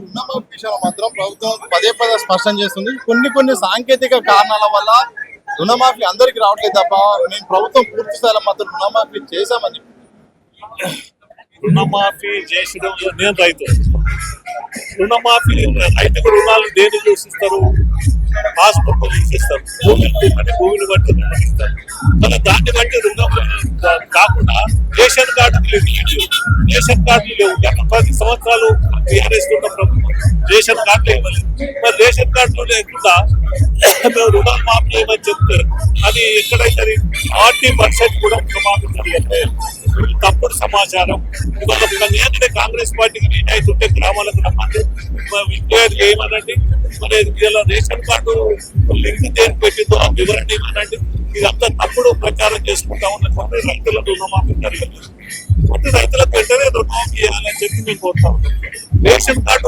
రుణమాఫీ విషయంలో మాత్రం ప్రభుత్వం పదే పదే స్పష్టం చేస్తుంది. కొన్ని సాంకేతిక కారణాల వల్ల రుణమాఫీ అందరికి రావట్లేదు తప్ప మేము ప్రభుత్వం పూర్తి స్థాయిలో మాత్రం రుణమాఫీ చేశామని. రుణమాఫీ చేసడంలో నేను రైతు రుణమాఫీ రైతుకు రుణాలు దేని చూసిస్తారు, పాస్బుక్ చూసిస్తారు, భూమిని బట్టి రుణమిస్తారు. కానీ దాన్ని బట్టి రుణం కాకుండా రేషన్ కార్డు రేషన్ కార్డులు లేవు. గత 10 సంవత్సరాలు టీఆర్ఎస్ ఉన్న ప్రభుత్వం రేషన్ కార్డులు ఇవ్వలేదు. మరి రేషన్ కార్డులు లేకుండా మేము రుణాలు మాఫీ చేయమని చెప్తే అది ఎక్కడైతే 40% కూడా రుణమాఫీ జరగలేదు. తప్పుడు సమాచారం. ఇవాళ నేనే కాంగ్రెస్ పార్టీకి రీచ్ అవుతుంటే గ్రామాలకు రమ్మంటే విజయాలు చేయమనండి. మరి ఇలా రేషన్ కార్డు లింక్ దేని పెట్టిందో ఆ వివరణ ఇవ్వనండి. ఇదంతా తప్పుడు ప్రచారం చేసుకుంటా ఉన్నటువంటి రైతుల రుణమాఫీ జరగలేదు. రైతులకు వెంటనే రుణమాఫీ చేయాలని చెప్పి మేము కోరుతా ఉన్నాం. Ration card